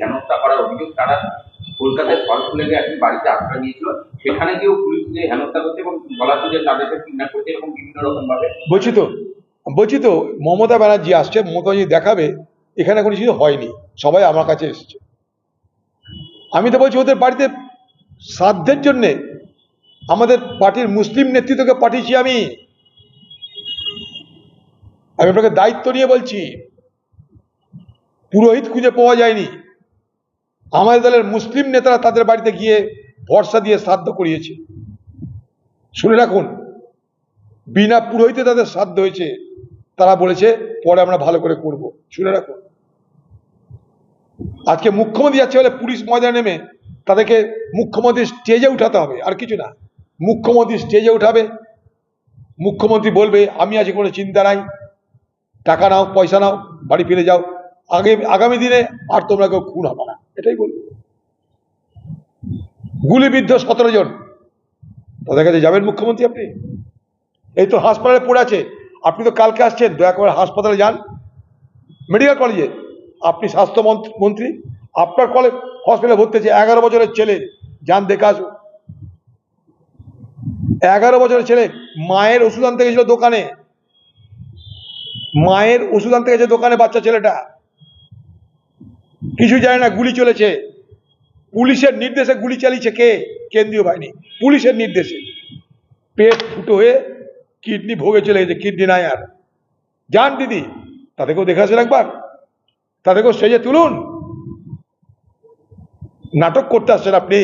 হেনস্থা করার অভিযোগ তারা কলকাতায় ফলফুলের একটি বাড়িতে আশ্রয় নিয়েছিল, সেখানে গিয়েও পুলিশ হেনস্থা করছে এবং বলা হচ্ছে যে তাদেরকে কিডন্যাপ করছে এরকম বিভিন্ন রকম ভাবে। বলছি তো মমতা ব্যানার্জি আসছে, মমতা ব্যানার্জি দেখাবে এখানে কোনো কিছু হয়নি, সবাই আমার কাছে এসেছে। আমি তো বলছি ওদের বাড়িতে শ্রাদ্ধের জন্যে আমাদের পার্টির মুসলিম নেতৃত্বকে পাঠিয়েছি। আমি আপনাকে দায়িত্ব নিয়ে বলছি, পুরোহিত খুঁজে পাওয়া যায়নি, আমাদের দলের মুসলিম নেতারা তাদের বাড়িতে গিয়ে ভরসা দিয়ে শ্রাদ্ধ করিয়েছে। শুনে রাখুন, বিনা পুরোহিতে তাদের শ্রাদ্ধ হয়েছে, তারা বলেছে পরে আমরা ভালো করে করব। শুনে রাখুন, আজকে মুখ্যমন্ত্রী যাচ্ছে বলে পুলিশ ময়দানে নেমে তাদেরকে মুখ্যমন্ত্রী স্টেজে উঠাতে হবে, আর কিছু না। মুখ্যমন্ত্রী স্টেজে উঠাবে, মুখ্যমন্ত্রী বলবে আমি আজ কোনো চিন্তা নাই, টাকা নাও, পয়সা নাও, বাড়ি ফিরে যাও, আগামী দিনে আর তোমরা কেউ খুন হবে না, এটাই বলবে। গুলিবিদ্ধ 17 জন, তাদের কাছে যাবেন মুখ্যমন্ত্রী? আপনি এই তো হাসপাতালে পড়ে আছে, আপনি তো কালকে আসছেন, দয়া করে হাসপাতালে যান, মেডিকেল কলেজে। আপনি স্বাস্থ্যমন্ত্রী, আপনার কলেজ হসপিটালে ভর্তি আছে 11 বছরের ছেলে, যান দেখে আসুন। 11 বছরের ছেলে মায়ের ওষুধ আনতে গেছিল দোকানে, মায়ের ওষুধ আনতে গেছে দোকানে বাচ্চা ছেলেটা, কিছু জানে না, গুলি চলেছে। পুলিশের নির্দেশে গুলি চালিয়েছে কে? কেন্দ্রীয় বাহিনী, পুলিশের নির্দেশে। পেট ফুটো হয়ে কিডনি ভোগে চলে গেছে, কিডনি নাই আর। যান দিদি, তাদেরকেও দেখে আসেন একবার, তাদেরকেও স্টেজে তুলুন। নাটক করতে আসছেন আপনি।